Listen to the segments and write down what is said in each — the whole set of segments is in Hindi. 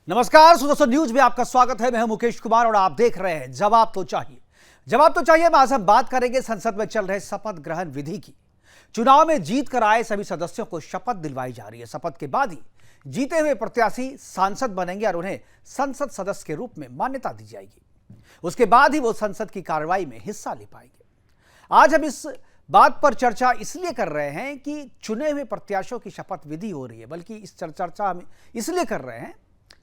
नमस्कार दोस्तों, न्यूज में आपका स्वागत है। मैं हूं मुकेश कुमार और आप देख रहे हैं जवाब तो चाहिए। जवाब तो चाहिए में आज हम बात करेंगे संसद में चल रहे शपथ ग्रहण विधि की। चुनाव में जीत कर आए सभी सदस्यों को शपथ दिलवाई जा रही है। शपथ के बाद ही जीते हुए प्रत्याशी सांसद बनेंगे और उन्हें संसद सदस्य के रूप में मान्यता दी जाएगी। उसके बाद ही वो संसद की कार्रवाई में हिस्सा ले पाएंगे। आज हम इस बात पर चर्चा इसलिए कर रहे हैं कि चुने हुए प्रत्याशियों की शपथ विधि हो रही है, बल्कि इस चर्चा हम इसलिए कर रहे हैं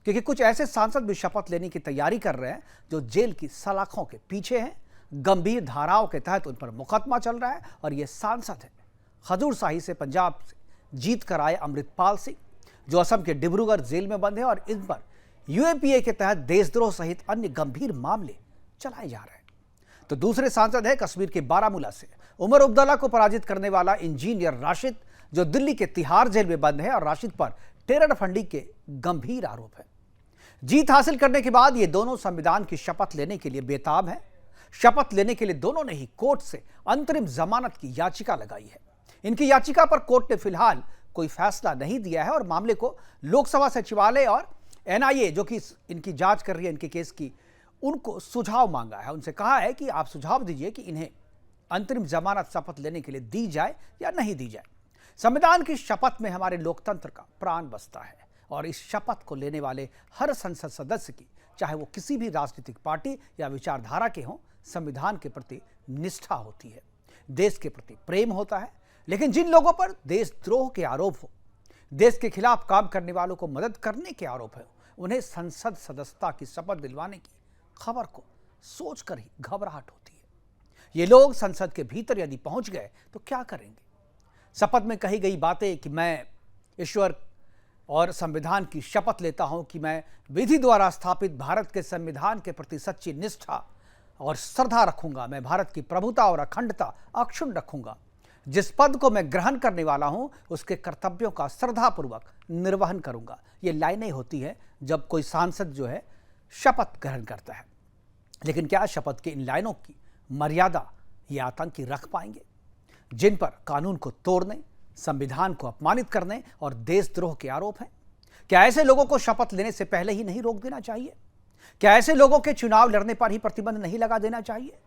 क्योंकि कुछ ऐसे सांसद भी शपथ लेने की तैयारी कर रहे हैं जो जेल की सलाखों के पीछे हैं। गंभीर धाराओं के तहत उन पर मुकदमा चल रहा है और ये सांसद है हजूर शाही से पंजाब से जीत कर आए अमृतपाल सिंह, जो असम के डिब्रूगढ़ जेल में बंद है और इन पर यूएपीए के तहत देशद्रोह सहित अन्य गंभीर मामले चलाए जा रहे हैं। तो दूसरे सांसद है कश्मीर के बारामूला से उमर अब्दुल्ला को पराजित करने वाला इंजीनियर राशिद, जो दिल्ली के तिहाड़ जेल में बंद है और राशिद पर टेरर फंडिंग के गंभीर आरोप है। जीत हासिल करने के बाद ये दोनों संविधान की शपथ लेने के लिए बेताब हैं। शपथ लेने के लिए दोनों ने ही कोर्ट से अंतरिम जमानत की याचिका लगाई है। इनकी याचिका पर कोर्ट ने फिलहाल कोई फैसला नहीं दिया है और मामले को लोकसभा सचिवालय और एनआईए, जो कि इनकी जांच कर रही है इनके केस की, उनको सुझाव मांगा है। उनसे कहा है कि आप सुझाव दीजिए कि इन्हें अंतरिम जमानत शपथ लेने के लिए दी जाए या नहीं दी जाए। संविधान की शपथ में हमारे लोकतंत्र का प्राण बसता है और इस शपथ को लेने वाले हर संसद सदस्य की, चाहे वो किसी भी राजनीतिक पार्टी या विचारधारा के हों, संविधान के प्रति निष्ठा होती है, देश के प्रति प्रेम होता है। लेकिन जिन लोगों पर देशद्रोह के आरोप हो, देश के खिलाफ काम करने वालों को मदद करने के आरोप है, उन्हें संसद सदस्यता की शपथ दिलवाने की खबर को सोचकर ही घबराहट होती है। ये लोग संसद के भीतर यदि पहुंच गए तो क्या करेंगे? शपथ में कही गई बातें कि मैं ईश्वर और संविधान की शपथ लेता हूं कि मैं विधि द्वारा स्थापित भारत के संविधान के प्रति सच्ची निष्ठा और श्रद्धा रखूंगा, मैं भारत की प्रभुता और अखंडता अक्षुण्ण रखूंगा, जिस पद को मैं ग्रहण करने वाला हूं उसके कर्तव्यों का श्रद्धापूर्वक निर्वहन करूंगा। ये लाइनें होती हैं जब कोई सांसद जो है शपथ ग्रहण करता है। लेकिन क्या शपथ की इन लाइनों की मर्यादा ये आतंकी रख पाएंगे, जिन पर कानून को तोड़ने, संविधान को अपमानित करने और देशद्रोह के आरोप हैं? क्या ऐसे लोगों को शपथ लेने से पहले ही नहीं रोक देना चाहिए? क्या ऐसे लोगों के चुनाव लड़ने पर ही प्रतिबंध नहीं लगा देना चाहिए?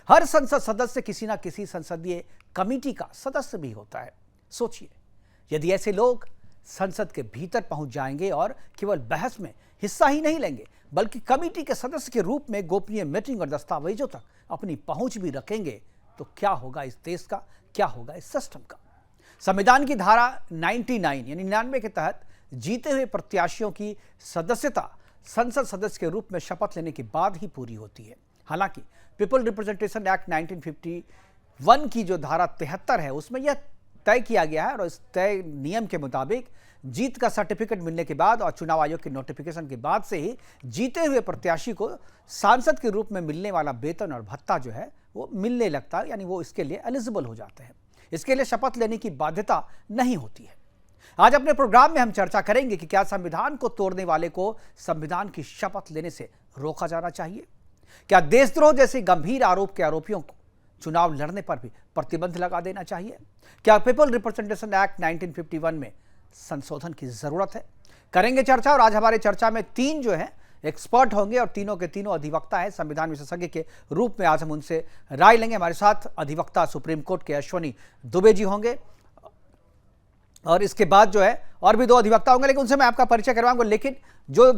हर संसद सदस्य किसी ना किसी संसदीय कमेटी का सदस्य भी होता है। सोचिए, यदि ऐसे लोग संसद के भीतर पहुंच जाएंगे और केवल बहस में हिस्सा ही नहीं लेंगे, बल्कि कमेटी के सदस्य के रूप में गोपनीय मीटिंग और दस्तावेजों तक अपनी पहुंच भी रखेंगे, तो क्या होगा इस देश का, क्या होगा इस सिस्टम का? संविधान की धारा 99 यानी 99 के तहत जीते हुए प्रत्याशियों की सदस्यता संसद सदस्य के रूप में शपथ लेने के बाद ही पूरी होती है। हालांकि पीपल रिप्रेजेंटेशन एक्ट 1951 की जो धारा 73 है, उसमें यह तय किया गया है और इस तय नियम के मुताबिक जीत का सर्टिफिकेट मिलने के बाद और चुनाव आयोग के नोटिफिकेशन के बाद से ही जीते हुए प्रत्याशी को सांसद के रूप में मिलने वाला वेतन और भत्ता जो है वो मिलने लगता है, यानी वो इसके लिए एलिजिबल हो जाते हैं। इसके लिए शपथ लेने की बाध्यता नहीं होती है। आज अपने प्रोग्राम में हम चर्चा करेंगे कि क्या संविधान को तोड़ने वाले को संविधान की शपथ लेने से रोका जाना चाहिए? क्या देशद्रोह जैसे गंभीर आरोप के आरोपियों को चुनाव लड़ने पर भी प्रतिबंध लगा देना चाहिए? क्या पीपल रिप्रेजेंटेशन एक्ट 1951 में संशोधन की जरूरत है? करेंगे चर्चा। और आज हमारे चर्चा में तीन जो है एक्सपर्ट होंगे और तीनों के तीनों अधिवक्ता है, संविधान विशेषज्ञ के रूप में आज हम उनसे राय लेंगे। हमारे साथ अधिवक्ता सुप्रीम कोर्ट के अश्वनी दुबे जी होंगे और इसके बाद जो है और भी दो अधिवक्ता होंगे, लेकिन उनसे मैं आपका परिचय करवाऊंगा। लेकिन जो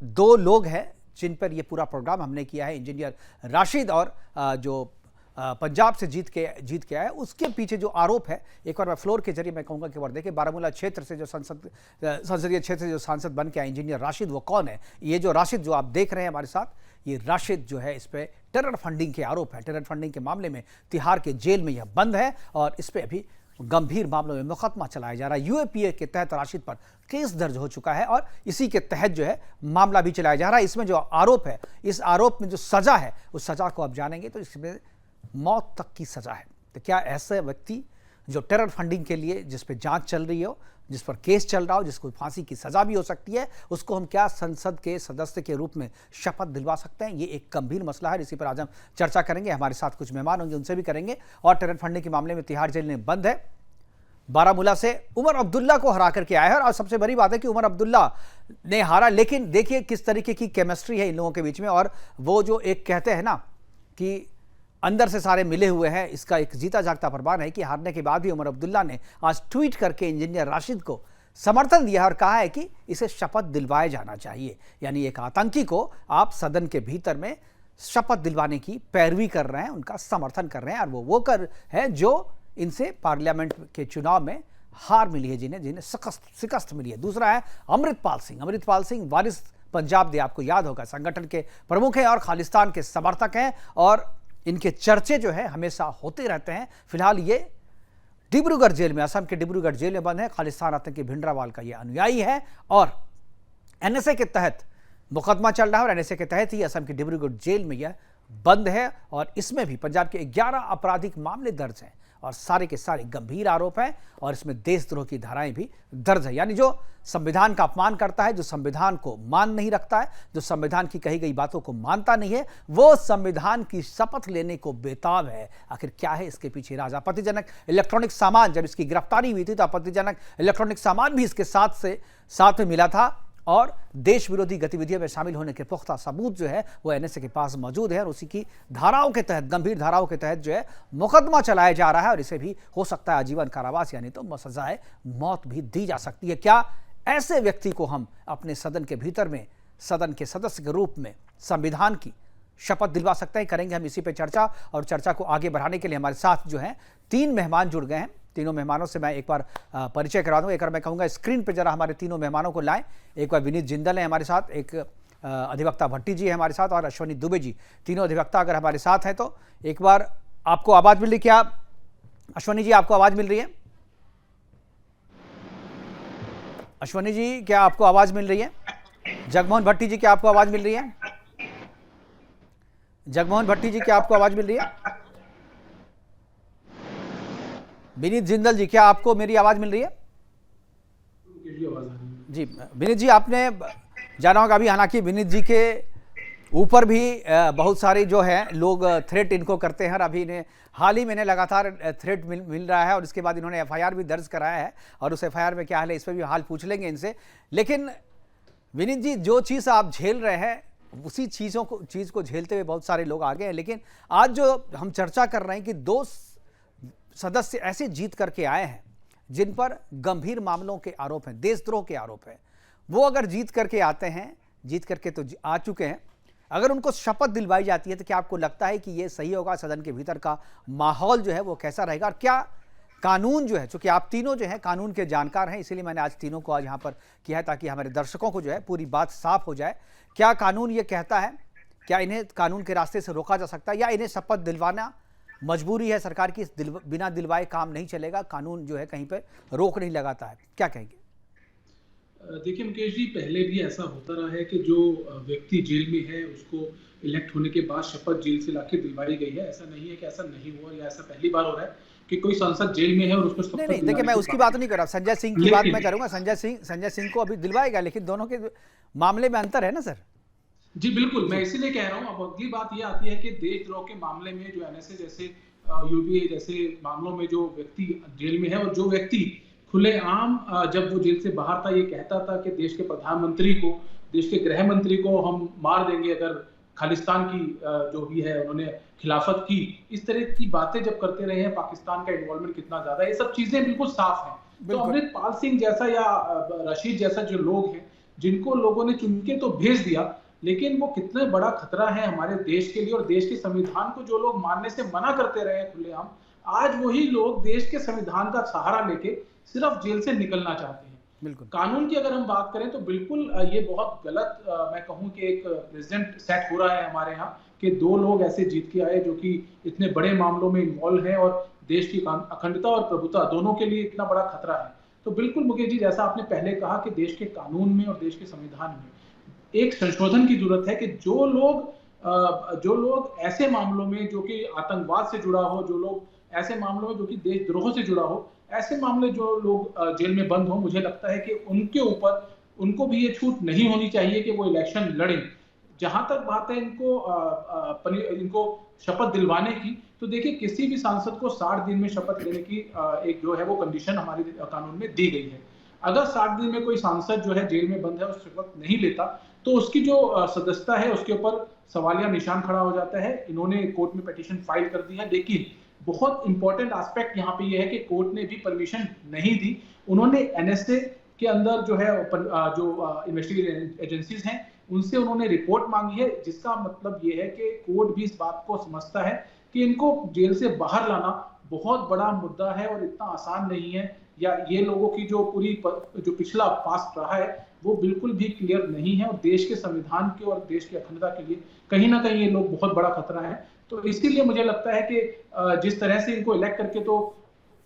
दो लोग हैं जिन पर यह पूरा प्रोग्राम हमने किया है, इंजीनियर राशिद और जो पंजाब से जीत के आया, उसके पीछे जो आरोप है, एक बार मैं फ्लोर के जरिए मैं कहूंगा कि देखिए बारामूला क्षेत्र से जो संसदीय क्षेत्र से जो सांसद बन के आए इंजीनियर राशिद, वो कौन है? ये जो राशिद जो आप देख रहे हैं हमारे साथ, ये राशिद जो है इस पे टेरर फंडिंग के आरोप है। टेरर फंडिंग के मामले में तिहाड़ के जेल में यह बंद है और इस पर अभी गंभीर मामलों में मुकदमा चलाया जा रहा है। यूएपीए के तहत राशिद पर केस दर्ज हो चुका है और इसी के तहत जो है मामला भी चलाया जा रहा है। इसमें जो आरोप है, इस आरोप में जो सजा है, उस सजा को आप जानेंगे तो इसमें मौत तक की सजा है। तो क्या ऐसे व्यक्ति जो टेरर फंडिंग के लिए जिस पे जांच चल रही हो, जिस पर केस चल रहा हो, जिसको फांसी की सजा भी हो सकती है, उसको हम क्या संसद के सदस्य के रूप में शपथ दिलवा सकते हैं? ये एक गंभीर मसला है। इसी पर आज हम चर्चा करेंगे। हमारे साथ कुछ मेहमान होंगे, उनसे भी करेंगे। और टेरर फंडिंग के मामले में तिहाड़ जेल में बंद है बारामूला से उमर अब्दुल्ला को हरा करके आया है। और सबसे बड़ी बात है कि उमर अब्दुल्ला ने हारा, लेकिन देखिए किस तरीके की केमिस्ट्री है इन लोगों के बीच में। और वो जो एक कहते हैं ना कि अंदर से सारे मिले हुए हैं, इसका एक जीता जागता प्रमाण है कि हारने के बाद भी उमर अब्दुल्ला ने आज ट्वीट करके इंजीनियर राशिद को समर्थन दिया और कहा है कि इसे शपथ दिलवाया जाना चाहिए। यानी एक आतंकी को आप सदन के भीतर में शपथ दिलवाने की पैरवी कर रहे हैं, उनका समर्थन कर रहे हैं। और वो कर है जो इनसे पार्लियामेंट के चुनाव में हार मिली है, जिन्हें शिकस्त मिली है। दूसरा है अमृतपाल सिंह वारिस पंजाब दे, आपको याद होगा, संगठन के प्रमुख हैं और खालिस्तान के समर्थक हैं और इनके चर्चे जो है हमेशा होते रहते हैं। फिलहाल ये डिब्रूगढ़ जेल में, असम के डिब्रूगढ़ जेल में बंद है। खालिस्तान आतंकी भिंडरावाल का ये अनुयायी है और एनएसए के तहत मुकदमा चल रहा है और एनएसए के तहत ही असम के डिब्रूगढ़ जेल में यह बंद है। और इसमें भी पंजाब के 11 आपराधिक मामले दर्ज हैं और सारे के सारे गंभीर आरोप हैं और इसमें देशद्रोह की धाराएं भी दर्ज है। यानी जो संविधान का अपमान करता है, जो संविधान को मान नहीं रखता है, जो संविधान की कही गई बातों को मानता नहीं है, वो संविधान की शपथ लेने को बेताब है। आखिर क्या है इसके पीछे राज? आपत्तिजनक इलेक्ट्रॉनिक सामान, जब इसकी गिरफ्तारी हुई थी तो आपत्तिजनक इलेक्ट्रॉनिक सामान भी इसके साथ में मिला था और देश विरोधी गतिविधियों में शामिल होने के पुख्ता सबूत जो है वो एनएसए के पास मौजूद है और उसी की धाराओं के तहत, गंभीर धाराओं के तहत जो है मुकदमा चलाया जा रहा है और इसे भी हो सकता है आजीवन कारावास यानी तो सजाए मौत भी दी जा सकती है। क्या ऐसे व्यक्ति को हम अपने सदन के भीतर में सदन के सदस्य के रूप में संविधान की शपथ दिलवा सकते हैं? करेंगे हम इसी पे चर्चा। और चर्चा को आगे बढ़ाने के लिए हमारे साथ जो है 3 मेहमान जुड़ गए हैं। तीनों मेहमानों से मैं एक बार परिचय करा दूं। एक बार मैं कहूँगा स्क्रीन पे जरा हमारे तीनों मेहमानों को लाएं। एक बार विनीत जिंदल है हमारे साथ, एक अधिवक्ता भट्टी जी है हमारे साथ और अश्वनी दुबे जी। तीनों अधिवक्ता अगर हमारे साथ हैं तो एक बार आपको आवाज़ मिल रही? क्या अश्वनी जी आपको आवाज़ मिल रही है? अश्वनी जी क्या आपको आवाज़ मिल रही है? जगमोहन भट्टी जी क्या आपको आवाज़ मिल रही है? जगमोहन भट्टी जी क्या आपको आवाज़ मिल रही है? विनीत जिंदल जी क्या आपको मेरी आवाज मिल रही है? जी विनीत जी, आपने जाना होगा अभी, हालांकि विनीत जी के ऊपर भी बहुत सारे जो है लोग थ्रेट इनको करते हैं और अभी इन्हें हाल ही में लगातार थ्रेट मिल रहा है और इसके बाद इन्होंने एफआईआर भी दर्ज कराया है और उस एफआईआर में क्या हाल है इस पर भी हाल पूछ लेंगे इनसे। लेकिन विनीत जी, जो चीज़ आप झेल रहे हैं उसी चीज़ को झेलते हुए बहुत सारे लोग आगे हैं। लेकिन आज जो हम चर्चा कर रहे हैं कि 2 सदस्य ऐसे जीत करके आए हैं जिन पर गंभीर मामलों के आरोप हैं, देशद्रोह के आरोप हैं, वो अगर जीत करके आते हैं, जीत करके तो आ चुके हैं, अगर उनको शपथ दिलवाई जाती है तो क्या आपको लगता है कि ये सही होगा? सदन के भीतर का माहौल जो है वो कैसा रहेगा? और क्या कानून जो है, चूंकि आप तीनों जो है कानून के जानकार हैं, इसीलिए मैंने आज तीनों को आज यहाँ पर किया है ताकि हमारे दर्शकों को जो है पूरी बात साफ हो जाए। क्या कानून ये कहता है, क्या इन्हें कानून के रास्ते से रोका जा सकता है या इन्हें शपथ दिलवाना मजबूरी है सरकार की? बिना दिलवाए काम नहीं चलेगा, कानून जो है कहीं पर रोक नहीं लगाता है, क्या कहेंगे? देखिए मुकेश जी, पहले भी ऐसा होता रहा है कि जो व्यक्ति जेल में है उसको इलेक्ट होने के बाद शपथ जेल से लाके दिलवाई गई है। ऐसा नहीं है कि ऐसा नहीं हुआ या ऐसा पहली बार हो रहा है कि कोई सांसद जेल में है और उसको शपथ नहीं, देखिए मैं उसकी बात नहीं कर रहा, संजय सिंह की बात मैं करूंगा। संजय सिंह को अभी दिलवाएगा, लेकिन दोनों के मामले में अंतर है ना सर? जी बिल्कुल, मैं इसीलिए कह रहा हूँ। अब अगली बात ये आती है कि देशद्रोह के मामले में जो एनएसए जैसे यूपीए जैसे मामलों में जो व्यक्ति जेल में है और जो व्यक्ति खुलेआम जब वो जेल से बाहर था ये कहता था कि देश के प्रधानमंत्री को, देश के गृह मंत्री को हम मार देंगे अगर खालिस्तान की जो भी है उन्होंने खिलाफत की, इस तरह की बातें जब करते रहे हैं, पाकिस्तान का इन्वॉल्वमेंट कितना ज्यादा है, ये सब चीजें बिल्कुल साफ हैं। तो अमृतपाल सिंह जैसा या रशीद जैसा जो लोग हैं जिनको लोगों ने चुन के तो भेज दिया, लेकिन वो कितना बड़ा खतरा है हमारे देश के लिए और देश के संविधान को जो लोग मानने से मना करते रहे खुलेआम, आज वही लोग देश के संविधान का सहारा लेके सिर्फ जेल से निकलना चाहते हैं। बिल्कुल। कानून की अगर हम बात करें तो बिल्कुल ये बहुत गलत मैं कहूं कि एक प्रेसिडेंट सेट हो रहा है हमारे यहाँ कि 2 लोग ऐसे जीत के आए जो कि इतने बड़े मामलों में इन्वॉल्व हैं और देश की अखंडता और प्रभुता दोनों के लिए इतना बड़ा खतरा है। तो बिल्कुल मुकेश जी, जैसा आपने पहले कहा कि देश के कानून में और देश के संविधान में एक संशोधन की जरूरत है कि जो लोग ऐसे मामलों में जो कि आतंकवाद से जुड़ा हो, जो लोग ऐसे मामलों में जो कि देशद्रोह से जुड़ा हो, ऐसे मामले जो लोग जेल में बंद हो, मुझे लगता है कि उनके ऊपर उनको भी ये छूट नहीं होनी चाहिए कि वो इलेक्शन लड़ें। जहां तक बात है इनको शपथ दिलवाने की, तो देखिए किसी भी सांसद को 60 दिन में शपथ लेने की एक जो है वो कंडीशन हमारे कानून में दी गई है। अगर 60 दिन में कोई सांसद जो है जेल में बंद है और शपथ नहीं लेता, तो उसकी जो सदस्यता है उसके ऊपर सवालिया निशान खड़ा हो जाता है। इन्होंने कोर्ट में पिटीशन फाइल कर दी है, लेकिन बहुत इंपॉर्टेंट एस्पेक्ट यहाँ पे ये है कि कोर्ट ने भी परमिशन नहीं दी। उन्होंने एनएसए के अंदर जो है जो इन्वेस्टिगेटिव एजेंसीज हैं उनसे उन्होंने रिपोर्ट मांगी है, जिसका मतलब ये है कि कोर्ट भी इस बात को समझता है कि इनको जेल से बाहर लाना बहुत बड़ा मुद्दा है और इतना आसान नहीं है, या ये लोगों की जो जो पिछला पास्ट रहा है वो बिल्कुल भी क्लियर नहीं है, और देश के संविधान के और देश की अखंडता के लिए कहीं ना कहीं ये लोग बहुत बड़ा खतरा है। तो इसीलिए मुझे लगता है कि जिस तरह से इनको इलेक्ट करके तो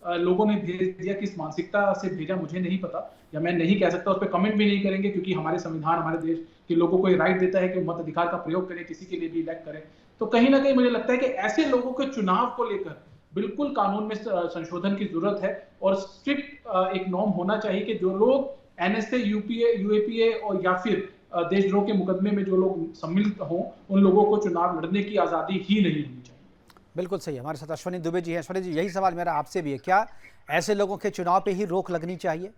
लोगों ने भेज दिया, किस मानसिकता से भेजा मुझे नहीं पता, या मैं नहीं कह सकता, उस पर कमेंट भी नहीं करेंगे, क्योंकि हमारे संविधान हमारे देश के लोगों को राइट देता है कि मताधिकार का प्रयोग करें, किसी के लिए भी इलेक्ट करें। तो कहीं ना कहीं मुझे लगता है कि ऐसे लोगों के चुनाव को लेकर बिल्कुल कानून में संशोधन की जरूरत है, और स्ट्रिक्ट एक नॉर्म होना चाहिए कि जो लोग एनएसए, यूपीए, यूएपीए और या फिर देशद्रोह के मुकदमे में जो लोग सम्मिलित हों, उन लोगों को चुनाव लड़ने की आजादी ही नहीं होनी चाहिए। बिल्कुल सही है। हमारे साथ अश्वनी दुबे जी हैं। अश्वनी जी, यही सवाल मेरा आपसे भी है, क्या ऐसे लोगों के चुनाव पे ही रोक लगनी चाहिए?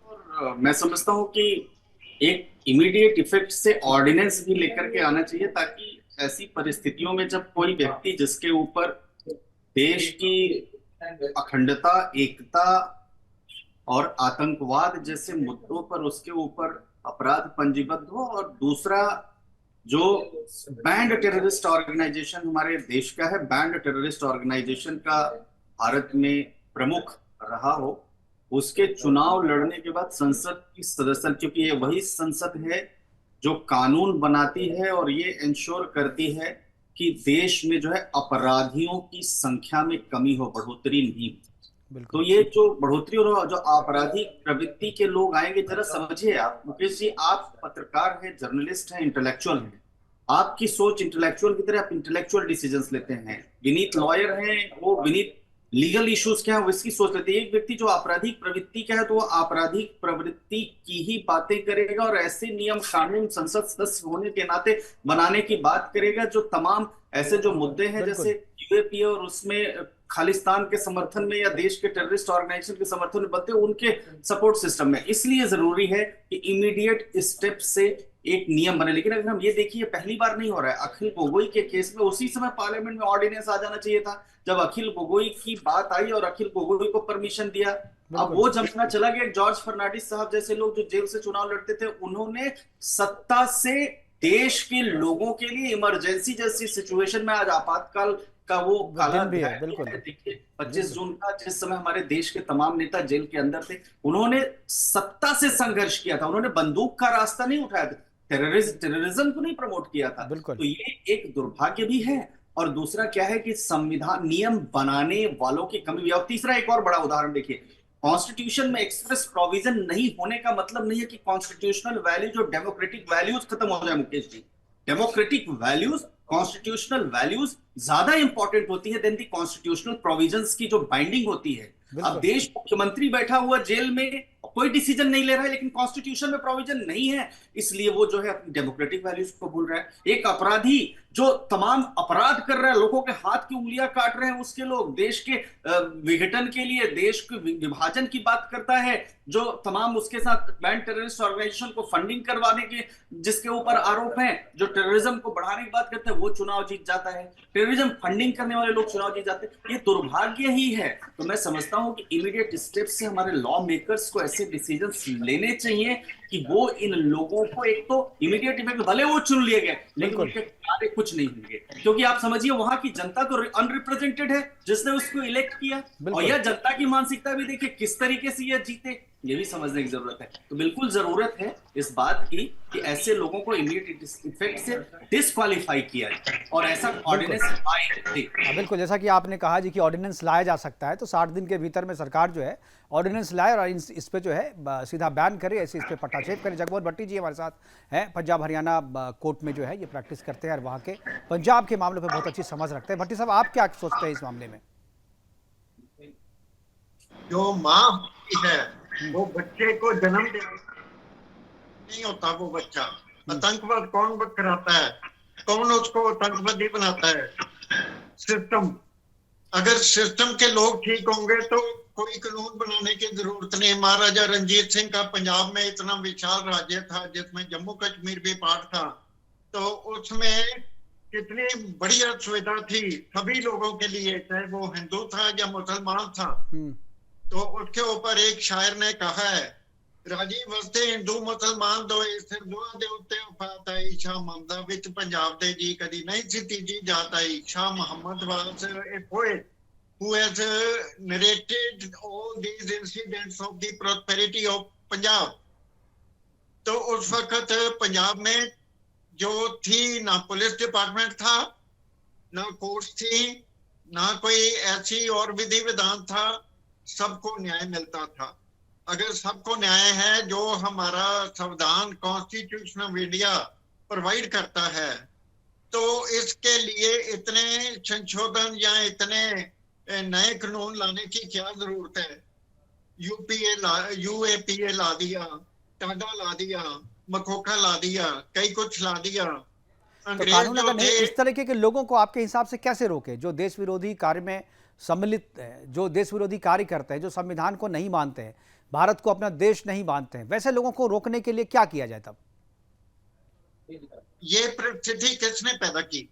और मैं समझता हूं कि एक इमीडिएट इफेक्ट से ऑर्डिनेंस भी लेकर के आना चाहिए, ताकि ऐसी परिस्थितियों में जब कोई व्यक्ति जिसके ऊपर देश की अखंडता, एकता और आतंकवाद जैसे मुद्दों पर उसके ऊपर अपराध पंजीबद्ध हो, और दूसरा जो बैंड टेररिस्ट ऑर्गेनाइजेशन हमारे देश का है, बैंड टेररिस्ट ऑर्गेनाइजेशन का भारत में प्रमुख रहा हो, उसके चुनाव लड़ने के बाद संसद की सदस्य, क्योंकि ये वही संसद है जो कानून बनाती है और ये इंश्योर करती है कि देश में जो है अपराधियों की संख्या में कमी हो, बढ़ोतरी नहीं। तो ये जो बढ़ोतरी और जो आपराधिक प्रवृत्ति के लोग आएंगे, जरा समझिए आप मुकेश जी, आप पत्रकार हैं, जर्नलिस्ट हैं, इंटेलेक्चुअल हैं, आपकी सोच इंटेलेक्चुअल की तरह, आप इंटेलेक्चुअल डिसीजंस लेते हैं। विनीत लॉयर हैं, वो विनीत लीगल इश्यूज क्या है वो इसकी सोच लेते हैं। एक व्यक्ति जो आपराधिक प्रवृत्ति का है तो वो आपराधिक प्रवृत्ति की ही बातें करेगा, और ऐसे नियम कानून संसद सदस्य होने के नाते बनाने की बात करेगा जो तमाम ऐसे जो मुद्दे हैं, जैसे यूएपीए और उसमें खालिस्तान के समर्थन में या देश के टेररिस्ट ऑर्गेनाइजेशन के समर्थन में बनते हैं, उनके सपोर्ट सिस्टम में। इसलिए जरूरी है कि इमीडिएट स्टेप से एक नियम बने। लेकिन अगर हम ये देखिए, पहली बार नहीं हो रहा है। अखिल गोगोई के केस में उसी समय पार्लियामेंट में ऑर्डिनेंस आ जाना चाहिए था, जब अखिल गोगोई की बात आई और अखिल गोगोई को परमिशन दिया। अब वो जमाना चला गया। जॉर्ज फर्नांडिस साहब जैसे लोग जो जेल से चुनाव लड़ते थे, उन्होंने सत्ता से देश के लोगों के लिए इमरजेंसी जैसी सिचुएशन में, आज आपातकाल का वो काला भी है। बिल्कुल देखिए 25 जून का, जिस समय हमारे देश के तमाम नेता जेल के अंदर थे, उन्होंने सत्ता से संघर्ष किया था, उन्होंने बंदूक का रास्ता नहीं उठाया था, टेररिज्म को नहीं प्रमोट किया था। तो ये एक दुर्भाग्य भी है। और दूसरा क्या है कि संविधान नियम बनाने वालों की कमी भी। और तीसरा एक और बड़ा उदाहरण देखिए, कॉन्स्टिट्यूशन में एक्सप्रेस प्रोविजन नहीं होने का मतलब नहीं है कि कॉन्स्टिट्यूशनल वैल्यूज और डेमोक्रेटिक वैल्यूज खत्म हो जाए। Mukesh ji, democratic values, constitutional values ज्यादा इंपॉर्टेंट होती है देन दी कॉन्स्टिट्यूशनल प्रोविजंस की जो बाइंडिंग होती है। अब देश मुख्यमंत्री बैठा हुआ जेल में, कोई डिसीजन नहीं ले रहा है, लेकिन कॉन्स्टिट्यूशन में प्रोविजन नहीं है, इसलिए वो जो है अपनी डेमोक्रेटिक वैल्यूज को भूल रहा है। एक अपराधी जो तमाम अपराध कर रहा है, लोगों के हाथ की उंगलियां काट रहे हैं, उसके लोग देश के विघटन के लिए, देश के विभाजन की बात करता है, जो तमाम उसके साथ बैंड टेररिस्ट ऑर्गेनाइजेशन को फंडिंग करवाने के जिसके ऊपर आरोप हैं, जो टेररिज्म को बढ़ाने की बात करते हैं, वो चुनाव जीत जाता है। टेररिज्म फंडिंग करने वाले लोग चुनाव जीत जाते हैं। ये दुर्भाग्य ही है। तो मैं समझता हूं कि इमीडिएट स्टेप से हमारे लॉ मेकर्स को ऐसे डिसीजंस लेने चाहिए कि वो इन लोगों को, एक तो इमीडिएट इफेक्ट, भले वो चुन लिए गए लेकिन उनके कार्य कुछ नहीं होंगे, क्योंकि आप समझिए वहां की जनता तो अनरिप्रेजेंटेड है जिसने उसको इलेक्ट किया, और यह जनता की मानसिकता भी देखिए किस तरीके से यह जीते, ये भी समझने की जरूरत है। तो बिल्कुल जरूरत है इस बात की कि ऐसे लोगों को इमीडिएट इफेक्ट से डिस्क्वालीफाई किया जाए और ऐसा ऑर्डिनेंस आए। बिल्कुल, जैसा कि आपने कहा जी कि ऑर्डिनेंस लाया जा सकता है, तो 60 दिन के भीतर में सरकार जो है ऑर्डिनेंस लाए और इस पे जो है सीधा बैन करे, ऐसे इस पे पट्टाक्षेप करे। जगमोहन भट्टी जी हमारे साथ हैं, पंजाब हरियाणा कोर्ट में जो है ये प्रैक्टिस करते हैं और वहाँ के पंजाब के मामलों पे बहुत अच्छी समझ रखते हैं। भट्टी साहब, आप क्या सोचते हैं इस मामले में? जो माँ होती है वो बच्चे को जन्म देने नहीं होता, वो बच्चा आतंकवाद कौन कराता है? कौन उसको आतंकवादी बनाता है? सिस्टम। अगर सिस्टम के लोग ठीक होंगे तो कोई कानून बनाने की जरूरत नहीं। महाराजा रंजीत सिंह का पंजाब में इतना विशाल राज्य था जिसमें जम्मू कश्मीर भी पार्ट था, तो उसमें कितनी बढ़िया सुविधा थी सभी लोगों के लिए, चाहे वो हिंदू था या मुसलमान था। तो उसके ऊपर एक शायर ने कहा है, राजी वसते हिंदू मुसलमान दोए सिर दुआ दे उत्ते वफात आई, शाह ममदा विच पंजाब दे जी कदी नहीं सी तीजी जात आई। Shah Mohammad was a poet who has narrated all these incidents of the prosperity of Punjab. तो उस वक्त पंजाब में जो थी, ना पुलिस डिपार्टमेंट था, ना कोर्ट्स थी, ना कोई ऐसी और विधि विधान था, सबको न्याय मिलता था। अगर सबको न्याय है जो हमारा संविधान कॉन्स्टिट्यूशन ऑफ इंडिया प्रोवाइड करता है, तो इसके लिए इतने संशोधन या इतने नए कानून लाने की क्या जरूरत है? यूएपीए ला दिया, टाडा ला दिया, मकोका ला दिया, कई कुछ ला दिया। तो कानून अगर नहीं, इस तरीके के लोगों को आपके हिसाब से कैसे रोके जो देश विरोधी कार्य में सम्मिलित है, जो देश विरोधी कार्य करते हैं, जो संविधान को नहीं मानते हैं, भारत को अपना देश नहीं मानते हैं, वैसे लोगों को रोकने के लिए क्या किया जाए तब? ये परिस्थिति किसने पैदा की?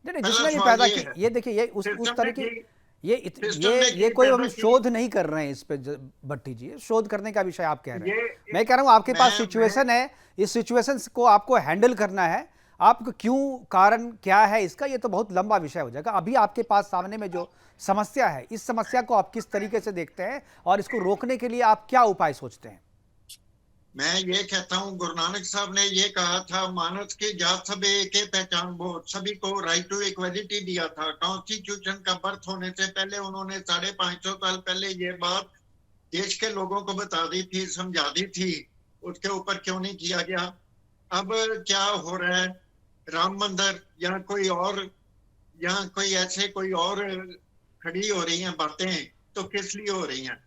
नहीं, जिसने ये पैदा की, ये देखिए, ये उस तरीके, ये कोई हम शोध नहीं कर रहे हैं इस पे भट्टी जी, शोध करने का विषय आप कह रहे हैं। मैं कह रहा हूं आपके पास सिचुएशन है, इस सिचुएशन को आपको हैंडल करना है, आपको क्यों, कारण क्या है इसका, ये तो बहुत लंबा विषय हो जाएगा। अभी आपके पास सामने में जो समस्या है, इस समस्या को आप किस तरीके से देखते हैं और इसको रोकने के लिए आप क्या उपाय सोचते हैं? मैं ये कहता हूँ, गुरु नानक साहब ने ये कहा था, मानस की जात सब एक पहचान बोध, सभी को राइट टू इक्वलिटी दिया था। कॉन्स्टिट्यूशन का बर्थ होने से पहले उन्होंने 550 साल पहले ये बात देश के लोगों को बता दी थी, समझा दी थी। उसके ऊपर क्यों नहीं किया गया? अब क्या हो रहा है, राम मंदिर या कोई और, या कोई ऐसे कोई और खड़ी हो रही हैं बातें, तो किस लिए हो रही हैं?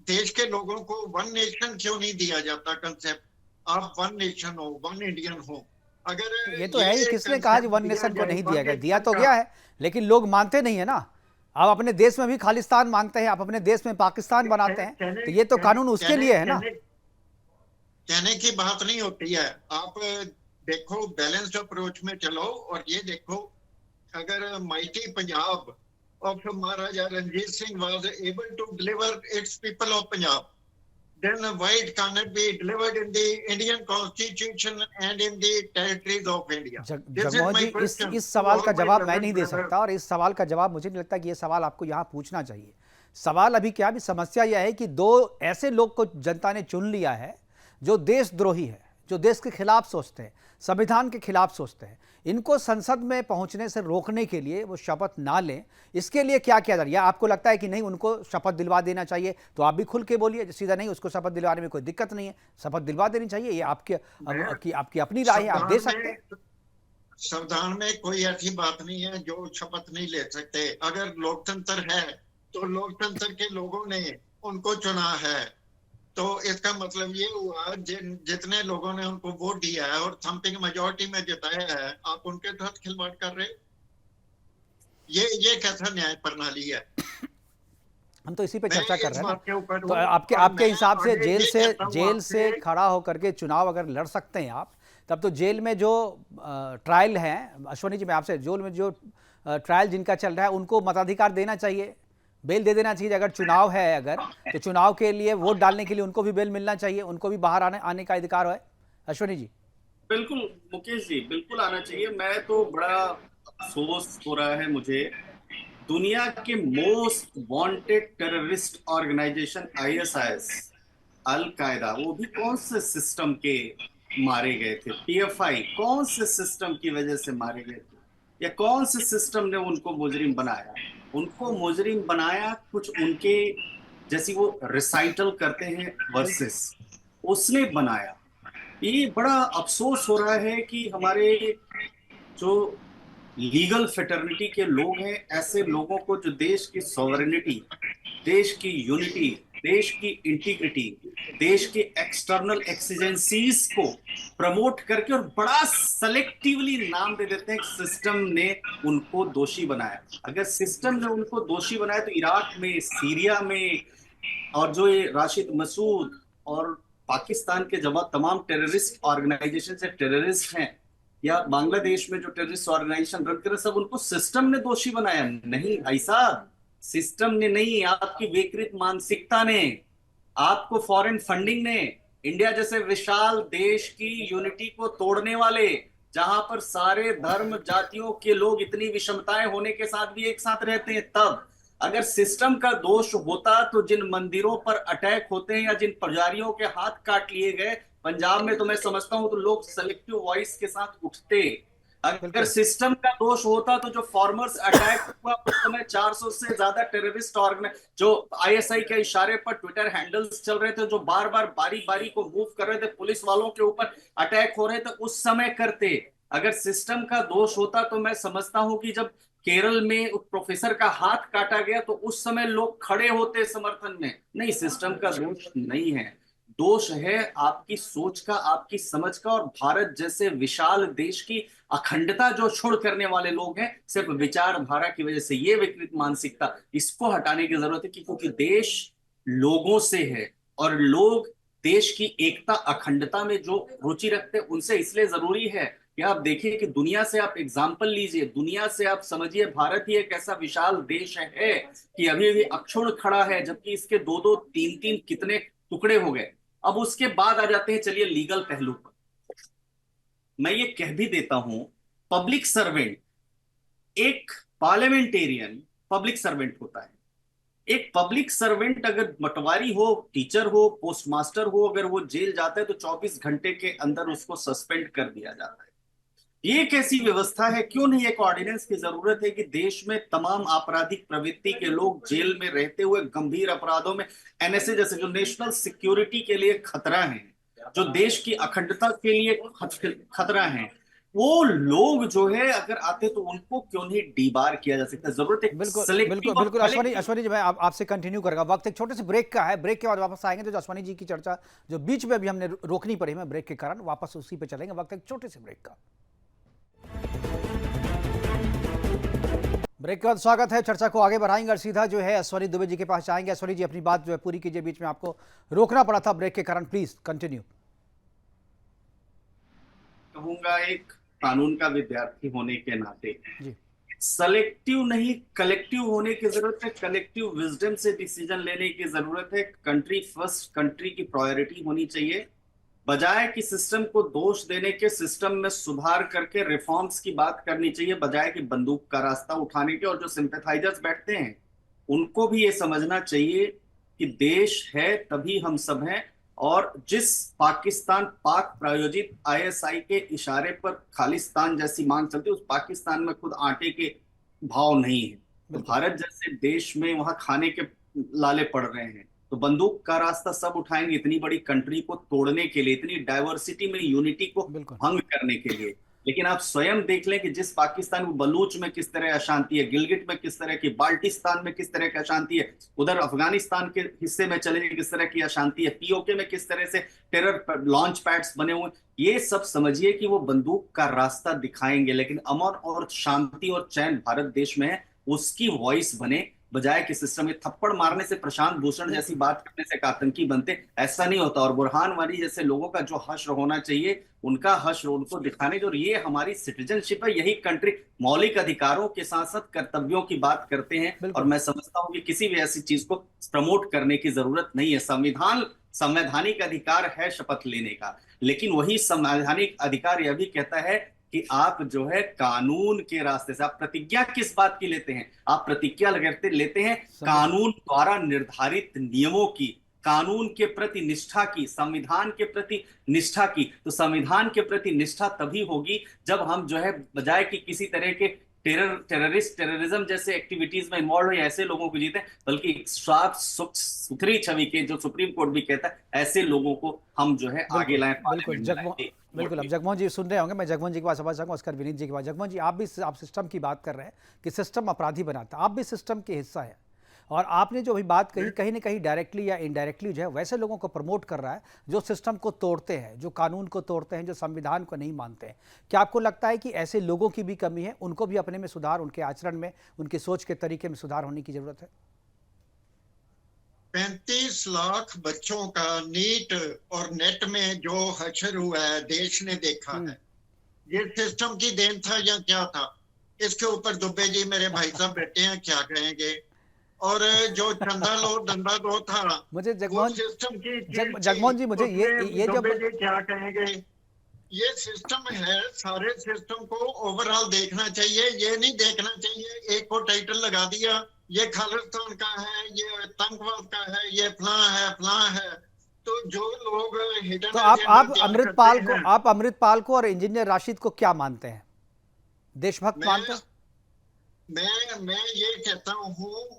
देश के लोगों को वन नेशन क्यों नहीं दिया जाता कंसेप्ट? आप वन नेशन हो, वन इंडियन हो। अगर ये तो है ही, किसने कहा कि वन नेशन को नहीं दिया गया? दिया तो गया है, लेकिन लोग मानते नहीं है ना। आप अपने देश में भी खालिस्तान मांगते हैं, आप अपने देश में पाकिस्तान बनाते हैं, तो ये तो कानून उसके लिए है ना। कहने की बात नहीं होती है। आप देखो, बैलेंस्ड अप्रोच में चलो और ये देखो, अगर mighty Punjab of Maharaja Ranjit Singh was able to deliver its people of Punjab, then why it cannot be delivered in the Indian Constitution and in the territories of India? Jagmohan ji, इस सवाल का जवाब मैं नहीं दे सकता, और इस सवाल का जवाब मुझे नहीं लगता कि ये सवाल आपको यहाँ पूछना चाहिए। सवाल अभी क्या, भी समस्या यह है कि दो ऐसे लोग को जनता ने चुन लिया है जो देशद्रोही है, जो देश के खिलाफ सोचते हैं, संविधान के खिलाफ सोचते हैं। इनको संसद में पहुंचने से रोकने के लिए वो शपथ ना लें, इसके लिए क्या किया जा रहा है? या आपको लगता है कि नहीं, उनको शपथ दिलवा देना चाहिए? तो आप भी खुल के बोलिए सीधा, नहीं उसको शपथ दिलवाने में कोई दिक्कत नहीं है, शपथ दिलवा देनी चाहिए। ये आपकी अपनी राय है, आप दे सकते हैं। संविधान में कोई ऐसी बात नहीं है जो शपथ नहीं ले सकते। अगर लोकतंत्र है तो लोकतंत्र के लोगों ने उनको चुना है, तो इसका मतलब ये हुआ जितने लोगों ने उनको वोट दिया है और थम्पिंग मेजॉरिटी में जिताया है, आप उनके साथ खिलवाड़ कर रहे। ये कैसा न्याय प्रणाली है? हम तो इसी पे चर्चा कर रहे हैं। तो आपके हिसाब से जेल से खड़ा होकर के चुनाव अगर लड़ सकते हैं आप, तब तो जेल में जो ट्रायल है, अश्वनी जी मैं आपसे, जेल में जो ट्रायल जिनका चल रहा है उनको मताधिकार देना चाहिए, बेल दे देना चाहिए। अगर चुनाव है, अगर तो चुनाव के लिए वोट डालने के लिए उनको भी बेल मिलना चाहिए, उनको भी बाहर आने का अधिकार है। अश्वनी जी। बिल्कुल मुकेश जी, बिल्कुल आना चाहिए। मैं तो बड़ा अफसोस हो रहा है मुझे, दुनिया के most wanted terrorist organisation ISIS, Al Qaeda, वो भी कौन से सिस्टम के मारे गए थे? PFI कौन से सिस्टम की वजह से मारे गए थे? या कौन से सिस्टम ने उनको मुजरिम बनाया? उनको मुजरिम बनाया कुछ उनके जैसी वो रिसाइटल करते हैं वर्सेस, उसने बनाया। ये बड़ा अफसोस हो रहा है कि हमारे जो लीगल फेटर्निटी के लोग हैं, ऐसे लोगों को जो देश की सॉवरेनिटी, देश की यूनिटी, देश की इंटीग्रिटी, देश के एक्सटर्नल एक्सीजेंसीज को प्रमोट करके और बड़ा सेलेक्टिवली नाम दे देते हैं कि सिस्टम ने उनको दोषी बनाया। अगर सिस्टम ने उनको दोषी बनाया तो इराक में, सीरिया में, और जो ये राशिद मसूद और पाकिस्तान के जमा तमाम टेररिस्ट ऑर्गेनाइजेशन से टेररिस्ट हैं, या बांग्लादेश में जो टेररिस्ट ऑर्गेनाइजेशन रन कर सब, उनको सिस्टम ने दोषी बनाया? नहीं भाई साहब, सिस्टम ने नहीं, आपकी विकृत मानसिकता ने, आपको फॉरेन फंडिंग ने, इंडिया जैसे विशाल देश की यूनिटी को तोड़ने वाले, जहां पर सारे धर्म जातियों के लोग इतनी विषमताएं होने के साथ भी एक साथ रहते हैं, तब अगर सिस्टम का दोष होता तो जिन मंदिरों पर अटैक होते हैं या जिन पुजारियों के हाथ काट लिए गए पंजाब में, तो मैं समझता हूं तो लोग सेलेक्टिव वॉइस के साथ उठते। अगर सिस्टम का दोष होता तो जो फॉर्मर्स अटैक हुआ उस समय 400 से ज्यादा टेररिस्ट जो आईएसआई के इशारे पर ट्विटर हैंडल्स चल रहे थे, जो बार बार बारी बारी को मूव कर रहे थे, पुलिस वालों के ऊपर अटैक हो रहे थे, उस समय करते। अगर सिस्टम का दोष होता तो मैं समझता हूं कि जब केरल में उस प्रोफेसर का हाथ काटा गया तो उस समय लोग खड़े होते समर्थन में। नहीं, सिस्टम का दोष नहीं है, दोष है आपकी सोच का, आपकी समझ का, और भारत जैसे विशाल देश की अखंडता जो छोड़ करने वाले लोग हैं सिर्फ विचारधारा की वजह से। ये विकृत मानसिकता, इसको हटाने की जरूरत है, क्योंकि देश लोगों से है और लोग देश की एकता अखंडता में जो रुचि रखते हैं उनसे इसलिए जरूरी है कि आप देखिए कि दुनिया से आप एग्जाम्पल लीजिए, दुनिया से आप समझिए भारत ही एक ऐसा विशाल देश है कि अभी अभी अक्षुण्ण खड़ा है, जबकि इसके दो दो तीन तीन कितने टुकड़े हो गए। अब उसके बाद आ जाते हैं चलिए लीगल पहलू पर। मैं ये कह भी देता हूं, पब्लिक सर्वेंट, एक पार्लियामेंटेरियन पब्लिक सर्वेंट होता है। एक पब्लिक सर्वेंट अगर पटवारी हो, टीचर हो, पोस्टमास्टर हो, अगर वो जेल जाता है तो 24 घंटे के अंदर उसको सस्पेंड कर दिया जाता है। ये कैसी व्यवस्था है? क्यों नहीं एक ऑर्डिनेंस की जरूरत है कि देश में तमाम आपराधिक प्रवृत्ति के लोग जेल में रहते हुए गंभीर अपराधों में, एनएसए जैसे जो नेशनल सिक्योरिटी के लिए खतरा है, जो देश की अखंडता के लिए खतरा है, वो लोग जो है अगर आते तो उनको क्यों नहीं डीबार किया जा सकता? जरूरत है बिल्कुल अश्वनी जी, मैं आपसे कंटिन्यू करूंगा। वक्त एक छोटे से ब्रेक का है, ब्रेक के बाद वापस आएंगे। तो अश्वनी जी की चर्चा जो बीच में अभी हमने रोकनी पड़ी है ब्रेक के कारण, वापस उसी पे चलेंगे। वक्त एक छोटे से ब्रेक का। ब्रेक के बाद स्वागत है, चर्चा को आगे बढ़ाएंगे और सीधा जो है अश्वनी दुबे जी के पास जाएंगे। अश्वनी जी अपनी बात जो है पूरी कीजिए, बीच में आपको रोकना पड़ा था ब्रेक के कारण, प्लीज कंटिन्यू। कहूंगा एक कानून का विद्यार्थी होने के नाते सेलेक्टिव नहीं कलेक्टिव होने की जरूरत है, कलेक्टिव विजडम से डिसीजन लेने की जरूरत है। कंट्री फर्स्ट, कंट्री की प्रायोरिटी होनी चाहिए, बजाय कि सिस्टम को दोष देने के सिस्टम में सुधार करके रिफॉर्म्स की बात करनी चाहिए, बजाय कि बंदूक का रास्ता उठाने के। और जो सिंपैथाइजर्स बैठते हैं उनको भी ये समझना चाहिए कि देश है तभी हम सब हैं, और जिस पाकिस्तान पाक प्रायोजित आईएसआई के इशारे पर खालिस्तान जैसी मांग चलती है, उस पाकिस्तान में खुद आटे के भाव नहीं है। तो भारत जैसे देश में वहां खाने के लाले पड़ रहे हैं, तो बंदूक का रास्ता सब उठाएंगे इतनी बड़ी कंट्री को तोड़ने के लिए, इतनी डाइवर्सिटी में यूनिटी को भंग करने के लिए। लेकिन आप स्वयं देख लें कि जिस पाकिस्तान में बलूच में किस तरह अशांति है, गिलगिट में किस तरह की, बाल्टिस्तान में किस तरह की अशांति है, उधर अफगानिस्तान के हिस्से में चले किस तरह की अशांति है, पीओके में किस तरह से टेरर लॉन्च पैड्स बने हुए, ये सब समझिए कि वो बंदूक का रास्ता दिखाएंगे। लेकिन अमन और शांति और चैन भारत देश में है, उसकी वॉइस बने, बजाय कि सिस्टम में थप्पड़ मारने से, प्रशांत भूषण जैसी बात करने से आतंकी बनते। ऐसा नहीं होता। और बुरहान वानी जैसे लोगों का जो हश्र होना चाहिए, उनका हश्र उनको दिखाने जो, ये हमारी सिटीजनशिप है। यही कंट्री मौलिक अधिकारों के साथ साथ कर्तव्यों की बात करते हैं, और मैं समझता हूं कि किसी भी ऐसी चीज को प्रमोट करने की जरूरत नहीं है। संवैधानिक अधिकार है शपथ लेने का, लेकिन वही संवैधानिक अधिकार यह भी कहता है कि आप जो है कानून के रास्ते से, आप प्रतिज्ञा किस बात की लेते हैं? आप प्रतिज्ञा लेते हैं कानून द्वारा निर्धारित नियमों की, कानून के प्रति निष्ठा की, संविधान के प्रति निष्ठा की। तो संविधान के प्रति निष्ठा तभी होगी जब हम जो है बजाय कि किसी तरह के टेररिज्म जैसे एक्टिविटीज में इन्वॉल्व हो, ऐसे लोगों को जीते, बल्कि साफ सुथरी छवि के, जो सुप्रीम कोर्ट भी कहता है, ऐसे लोगों को हम जो है आगे लाएं। बिल्कुल। अब जगमोहन जी सुन रहे होंगे, मैं जगमोहन जी के पास समझ सकूँ, उसका विनीत जी के पास। जगमोहन जी, आप सिस्टम की बात कर रहे हैं कि सिस्टम अपराधी बनाता है, आप भी सिस्टम के हिस्सा है। और आपने जो अभी बात कही, कहीं ना कहीं डायरेक्टली या इनडायरेक्टली जो है वैसे लोगों को प्रमोट कर रहा है जो सिस्टम को तोड़ते हैं, जो कानून को तोड़ते हैं, जो संविधान को नहीं मानते हैं। क्या आपको लगता है कि ऐसे लोगों की भी कमी है, उनको भी अपने में सुधार, उनके आचरण में, उनकी सोच के तरीके में सुधार होने की जरूरत है? 35 लाख बच्चों का नीट और नेट में जो हशर हुआ है देश ने देखा है, ये सिस्टम की देन था या क्या था? इसके ऊपर दुबे जी मेरे भाई साहब बैठे हैं, क्या कहेंगे? और जो चंदा लो धंधा दो था, मुझे वो जगमोहन सिस्टम की जगमोहन जी, मुझे ये जो दुबे जी क्या कहेंगे? ये सिस्टम है, सारे सिस्टम को ओवरऑल देखना चाहिए। ये नहीं देखना चाहिए एक को टाइटल लगा दिया, ये खालिस्तान का है, ये आतंकवाद का है, ये फलां है। तो जो लोग हिडन तो आप अमृतपाल को और इंजीनियर राशिद को क्या मानते हैं? देशभक्त मानते हैं? मैं ये कहता हूँ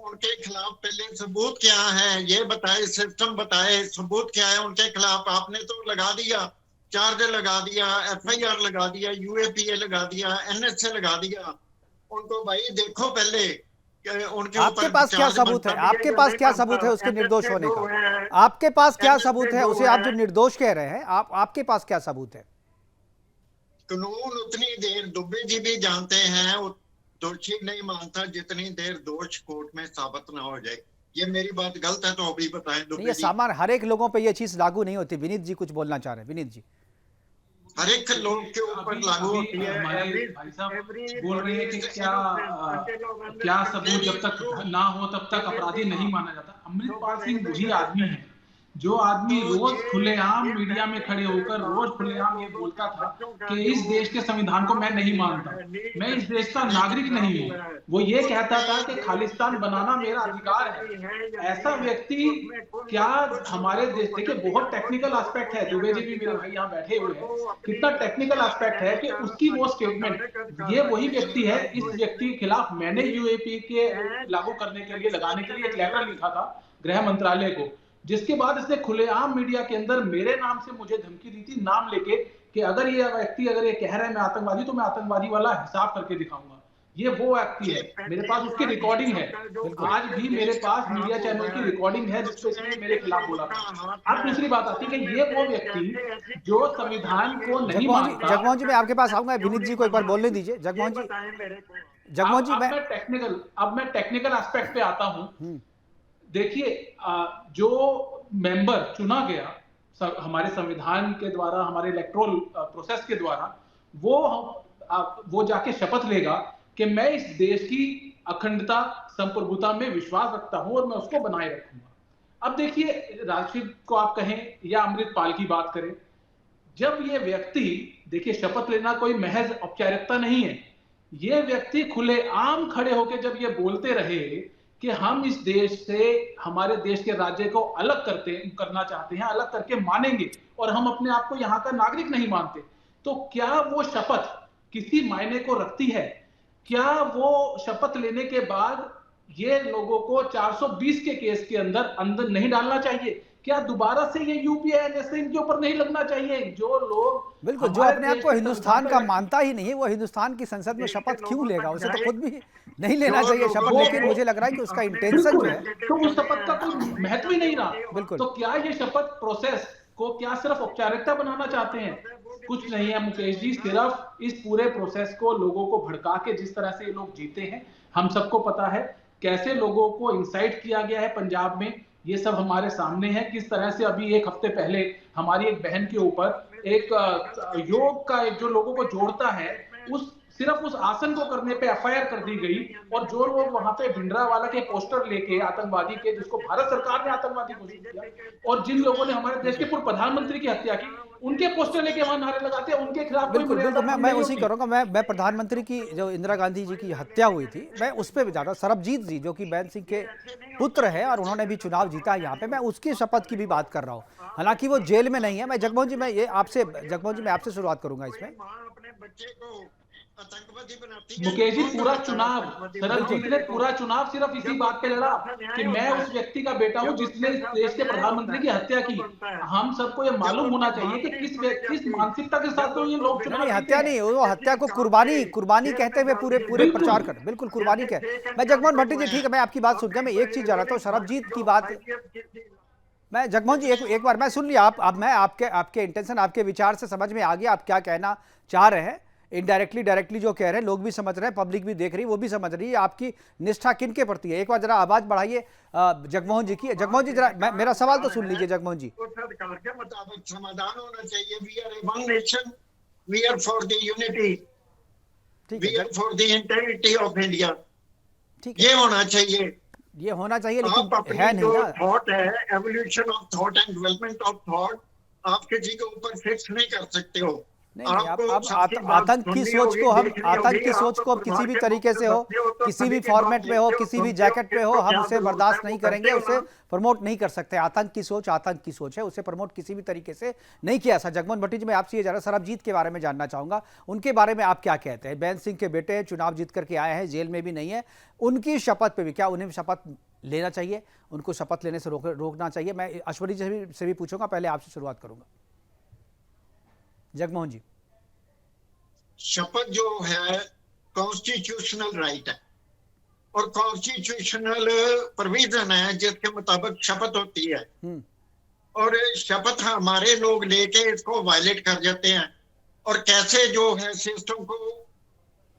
उनके खिलाफ पहले सबूत क्या है ये बताए, सिस्टम बताए सबूत क्या है उनके खिलाफ। आपने तो लगा दिया, चार्ज लगा दिया, FIR लगा दिया, UAPA लगा दिया, NSA लगा दिया। उनको भाई देखो पहले उनके आपके पास क्या सबूत है? आपके पास क्या सबूत है उसके निर्दोष होने का? आपके पास क्या सबूत है उसे आप जो निर्दोष कह रहे हैं, आपके पास क्या सबूत है? कानून उतनी देर दुबे जी भी जानते हैं दोषी नहीं मानता जितनी देर दोष कोर्ट में साबित ना हो जाए। ये मेरी बात गलत है तो अभी बताएं दुबे जी। ये सामान्य हर एक लोगों पे ये चीज लागू नहीं होती। विनीत जी कुछ बोलना चाह रहे हैं। विनीत जी, हर एक लोग के ऊपर लागू होती है। हमारे भाई साहब बोल रहे हैं कि क्या सबूत जब तक ना हो तब तक अपराधी नहीं माना जाता। अमृतपाल सिंह वही आदमी है जो आदमी रोज खुलेआम मीडिया में खड़े होकर रोज खुलेआम ये बोलता था कि इस देश के संविधान को मैं नहीं मानता, मैं इस देश का नागरिक नहीं हूँ। वो ये कहता था कि खालिस्तान बनाना मेरा अधिकार है। ऐसा व्यक्ति क्या हमारे देश, देखिए बहुत टेक्निकल एस्पेक्ट है, दुबे जी भी मेरे भाई यहाँ बैठे हुए हैं, कितना टेक्निकल एस्पेक्ट है कि उसकी वो स्टेटमेंट, ये वही व्यक्ति है, इस व्यक्ति के खिलाफ मैंने UAP के लागू करने के लिए लगाने के लिए एक लेटर लिखा था गृह मंत्रालय को, जिसके बाद इसने खुलेआम मीडिया के अंदर मेरे नाम से मुझे धमकी दी थी, नाम लेके कि अगर ये व्यक्ति अगर ये कह रहा है मैं आतंकवादी तो मैं आतंकवादी वाला हिसाब करके दिखाऊंगा। ये वो व्यक्ति है, मेरे पास उसकी रिकॉर्डिंग है, आज भी मेरे पास मीडिया चैनल की रिकॉर्डिंग है जिसपे इसने मेरे खिलाफ बोला था। अब दूसरी बात आती है कि ये वो व्यक्ति जो संविधान को नहीं मानता। जगमोहन जी मैं आपके पास आऊंगा, विनीत जी को एक बार बोलने दीजिए। जगमोहन जी मैं टेक्निकल एस्पेक्ट पे आता हूँ। देखिए जो मेंबर चुना गया हमारे संविधान के द्वारा, हमारे इलेक्टोरल प्रोसेस के द्वारा, वो जाके शपथ लेगा कि मैं इस देश की अखंडता संप्रभुता में विश्वास रखता हूं और मैं उसको बनाए रखूंगा। अब देखिए राशिद को आप कहें या अमृतपाल की बात करें, जब ये व्यक्ति, देखिए शपथ लेना कोई महज औपचारिकता नहीं है, ये व्यक्ति खुलेआम खड़े होकर जब ये बोलते रहे कि हम इस देश से, हमारे देश के राज्य को अलग करना चाहते हैं, अलग करके मानेंगे और हम अपने आप को यहाँ का नागरिक नहीं मानते, तो क्या वो शपथ किसी मायने को रखती है? क्या वो शपथ लेने के बाद ये लोगों को 420 के केस के अंदर नहीं डालना चाहिए? क्या दोबारा से ये UPA NSA इनके ऊपर नहीं लगना चाहिए? जो लोग बिल्कुल, जो अपने आप को हिंदुस्तान का मानता ही नहीं है, वो हिंदुस्तान की संसद में शपथ क्यों लेगा? उसे तो खुद भी नहीं लेना चाहिए शपथ, लेकिन मुझे लग रहा है कि उसका इंटेंशन जो है, तो उस शपथ का कोई महत्व ही नहीं रहा। बिल्कुल। तो क्या ये शपथ प्रोसेस को क्या सिर्फ औपचारिकता बनाना चाहते हैं? कुछ नहीं है मुकेश जी, सिर्फ इस पूरे प्रोसेस को लोगों को भड़का के जिस तरह से ये लोग जीते हैं, हम सबको पता है कैसे लोगों को इंसाइट किया गया है पंजाब में, ये सब हमारे सामने है। किस तरह से अभी एक हफ्ते पहले हमारी एक बहन के ऊपर एक योग का एक जो लोगों को जोड़ता है, सिर्फ उस आसन को करने पे FIR कर दी गई, और जो लोग वहां पे भिंडरावाला के पोस्टर लेके आतंकवादी के, जिसको भारत सरकार ने आतंकवादी घोषित किया, और जिन लोगों ने हमारे देश के पूर्व प्रधानमंत्री की हत्या की, उनके पोस्टर लेके वहां नारे लगाते हैं, उनके खिलाफ बिल्कुल मैं उसी करूंगा। मैं प्रधानमंत्री की जो इंदिरा गांधी जी की हत्या हुई थी, मैं उस पर भी ज्यादा, सरबजीत जी जो कि बैन सिंह के पुत्र है और उन्होंने भी चुनाव जीता है यहाँ पे, मैं उसकी शपथ की भी बात कर रहा हूँ। हालांकि वो जेल में नहीं है। मैं जगमोहन जी मैं आपसे शुरुआत करूंगा इसमें। अपने बच्चे को आतंकवादी बनाती है। मुकेश जी, कौन पूरा बनाता है चुनाव आतंकवादी? शरदजीत ने पूरा चुनाव सिर्फ इसी बात पे लड़ा कि मैं उस व्यक्ति का बेटा हूं जिसने देश के प्रधानमंत्री की हत्या की। हम सबको ये मालूम होना चाहिए कि किस मानसिकता के साथ तो ये लोग नहीं चुनाव नहीं, जीते हत्या हैं। नहीं, वो हत्या को कुर्बानी कुर्बानी कहते हुए पूरे पूरे बिल्कुल। प्रचार कर, बिल्कुल कुर्बानी कह। मैं जगमोहन भट्टी जी, ठीक है, मैं आपकी बात सुन गया। मैं एक चीज जानता हूँ, शरबजीत की बात, मैं जगमोहन जी एक बार मैं सुन लिया। आप, अब मैं आपके आपके इंटेंशन, आपके विचार से समझ में आ गया आप क्या कहना चाह रहे हैं। इनडायरेक्टली डायरेक्टली जो कह रहे हैं लोग भी समझ रहे हैं, पब्लिक भी देख रही है, वो भी समझ रही है आपकी निष्ठा किन के प्रति है। एक बार जरा आवाज बढ़ाइए जगमोहन जी की। जगमोहन जी जरा मेरा सवाल तो सुन लीजिए जगमोहन जी। उस अधिकार के मुताबिक समाधान होना चाहिए। We are a one nation, we are for the unity, ठीक वी है are for the integrity of India. ठीक है, ये होना चाहिए। ये होना चाहिए, आप लेकिन अपनी है जो नहीं ना। थॉट है, evolution of thought and development of thought, आप किसी के ऊपर फिक्स नहीं कर सकते हो। नहीं नहीं, आपको अब सबकी बात आतंक की सुननी सोच होगी, को हम, देखनी आतंक होगी। की सोच आप को अब किसी परिवार भी के तरीके से हो, सदस्य तो किसी सभी भी की बात फॉर्मेट में हो, लेते किसी भी सुनते हो, जैकेट में हो, किसको हम क्या उसे जरूरत बर्दाश्त है, नहीं वो करते करेंगे, हो उसे ना। प्रमोट नहीं कर सकते। आतंक की सोच है, उसे प्रमोट किसी भी तरीके से नहीं किया। ऐसा जगमोहन भट्टी जी, मैं आपसे ये जाना, सरबजीत के बारे में जानना चाहूंगा, उनके बारे में आप क्या कहते हैं। बैन सिंह के बेटे चुनाव जीत करके आए हैं, जेल में भी नहीं है, उनकी शपथ पे भी क्या उन्हें शपथ लेना चाहिए, उनको शपथ लेने से रोकना चाहिए? मैं अश्वनी जी से भी पूछूंगा, पहले आपसे शुरुआत करूंगा जगमोहन जी। शपथ जो है कॉन्स्टिट्यूशनल राइट है और कॉन्स्टिट्यूशनल प्रोविजन है जिसके मुताबिक शपथ होती है। और शपथ हमारे लोग लेके इसको वायलेट कर जाते हैं और कैसे जो है सिस्टम को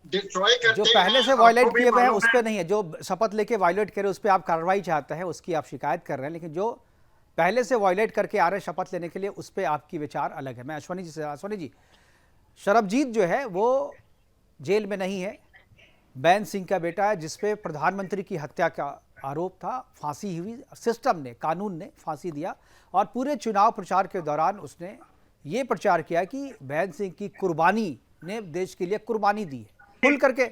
डिस्ट्रॉय करते जो हैं। पहले से आपको वायलेट भी किए हुए हैं मालूम उस पे नहीं है, जो शपथ लेके वायलेट करे उस पे आप कार्रवाई चाहते हैं, उसकी आप शिकायत कर रहे हैं, लेकिन जो पहले से वायलेट करके आ रहे हैं शपथ लेने के लिए, उस पे आपकी विचार अलग है। मैं अश्वनी जी से, अश्वनी जी, शरबजीत जो है वो जेल में नहीं है, बैन सिंह का बेटा है जिसपे प्रधानमंत्री की हत्या का आरोप था, फांसी हुई, सिस्टम ने, कानून ने फांसी दिया, और पूरे चुनाव प्रचार के दौरान उसने ये प्रचार किया कि बैन सिंह की कुर्बानी ने देश के लिए कुर्बानी दी है, खुल करके।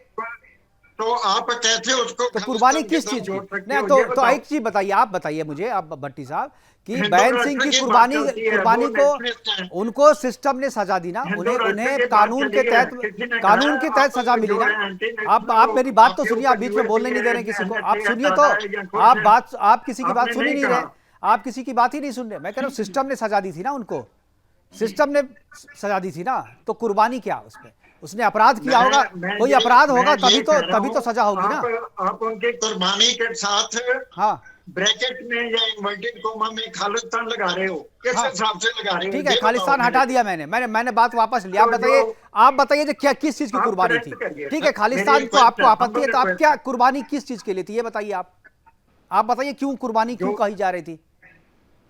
तो आप कैसे उसको तो कुर्बानी खालिस्तान के किस साथ चीज जोड़ की? सकते नहीं हो? तो ये बताओ। एक चीज बताइए, आप बताइए मुझे, आप भट्टी साहब, कि हिंदू बैन राष्ट्र सिंह की की कुर्बानी बात चलती है, कुर्बानी वो को नेशनलिस्ट हैं। उनको सिस्टम ने सजा दी ना, हिंदू उन्हें राष्ट्र उन्हें की बात कानून के चली है। तहत, किसी ने कानून कहा के तहत आप सजा मिली जो ना। है एंटी-नेशनल आप मेरी बात तो आपके सुनिए, आप ऊपर बीच में बोलने नहीं दे रहे यूएपी किसी को, है, आप सुनिए NSA तो। है या कुछ है। आप किसी की बात आपने सुन ही नहीं नहीं रहे, कहा। आप किसी की बात ही नहीं सुन रहे। मैं कह रहा हूँ सिस्टम ने सजा दी थी ना उनको, सिस्टम ने सजा दी थी ना, तो कुर्बानी क्या उसमें? उसने अपराध किया होगा, कोई अपराध होगा तभी तो सजा होगी ना। आप उनकी कुर्बानी के साथ हाँ ब्रैकेट में या इन्वर्टेड कोमा में खालिस्तान लगा रहे हो, किस हाँ। हिसाब से लगा रहे हो? ठीक है, ये खालिस्तान बताओ हटा मेरे दिया मैंने बात वापस लिया। तो आप बताइए जो क्या, किस चीज की आप कुर्बानी correct थी? करिए। ठीक है, खालिस्तान मेरी को आपको request है, आपत्ति है, तो आप humble क्या request कुर्बानी किस चीज के लिए थी, ये बताइए। आप बताइए क्यों कुर्बानी क्यों जो- कही जा रही थी,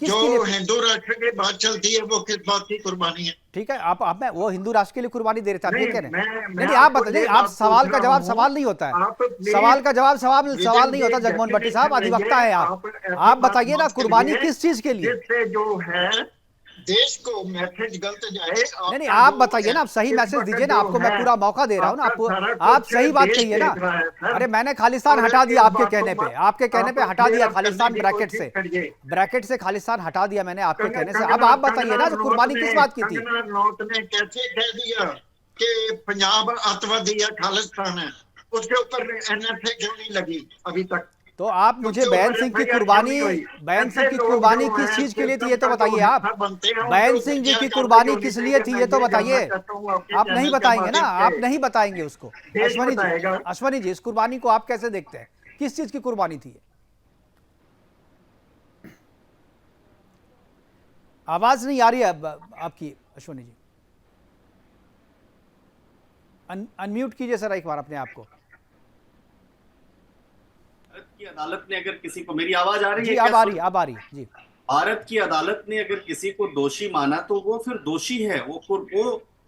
जो किसके लिए थी? हिंदू राष्ट्र की बात चलती है वो किस बात की कुर्बानी है? ठीक है, आप मैं वो हिंदू राष्ट्र के लिए कुर्बानी दे रहे थे, आप ये नहीं, कह रहे हैं? मैं नहीं, आप आपको बताइए, ये आप बात सवाल पूछ का रहा जवाब हूँ। सवाल नहीं होता है, आप please सवाल का जवाब सवाल within नहीं होता। the जगमोहन भट्टी साहब, definition अधिवक्ता में है आप आप ऐसी बताइए बात ना मत कुर्बानी करिए किस चीज के लिए? जिससे जो है देश को मैसेज गलत जाए। नहीं, आपका आप जो बताइए ना, आप सही इस मैसेज वक्त दीजिए ना, जो आपको मैं है, पूरा मौका दे रहा हूँ ना, आपका सारा आप कुछ सही बात देश कहिए ना। देख रहा है, सर। अरे मैंने खालिस्तान और हटा दिया इस आपके बात को कहने पे, मत- आपके कहने पे आप हटा दिया clear करने खालिस्तान की ब्रैकेट कोशिश से, करिए। ब्रैकेट से खालिस्तान हटा दिया मैंने आपके कहने से। अब कंगना- आप बताइए ना, तो कुर्बानी कंगना किस बात की थी? कंगना रनौत ने कैसे कह दिया कि पंजाब अतवादी या खालिस्तान है? उसके ऊपर एनएसए क्यों नहीं लगी अभी तक? तो आप मुझे बैन सिंह की कुर्बानी, बैन सिंह की कुर्बानी किस चीज के लिए थी ये तो बताइए। आप बैन सिंह जी की कुर्बानी किस लिए थी ये तो बताइए। आप नहीं बताएंगे ना, आप नहीं बताएंगे उसको। अश्वनी जी, इस कुर्बानी को आप कैसे देखते हैं, किस चीज की कुर्बानी थी? आवाज नहीं आ रही है आपकी अश्वनी जी, अनम्यूट कीजिए सर एक बार अपने आप को। भारत की अदालत ने अगर किसी को, मेरी आवाज आ रही जी है? अब आ रही है जी। भारत की अदालत ने अगर किसी को दोषी माना तो वो फिर दोषी है, वो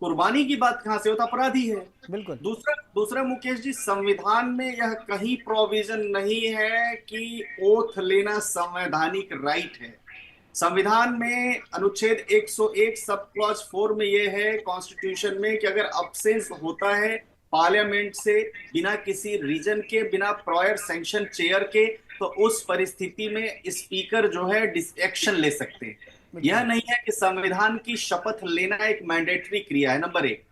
कुर्बानी की बात कहां से होता, अपराधी है। बिल्कुल। दूसरा मुकेश जी, संविधान में यह कहीं प्रोविजन नहीं है कि ओथ लेना संवैधानिक राइट है। संविधान में अनुच्छेद 101 सब क्लॉज 4 में यह है, कॉन्स्टिट्यूशन में, कि अगर अब्सेंस होता है पार्लियामेंट से बिना किसी रीजन के, बिना प्रायर सैंक्शन चेयर के, तो उस परिस्थिति में स्पीकर जो है एक्शन ले सकते हैं। यह नहीं है कि संविधान की शपथ लेना एक मैंडेटरी क्रिया है, नंबर 1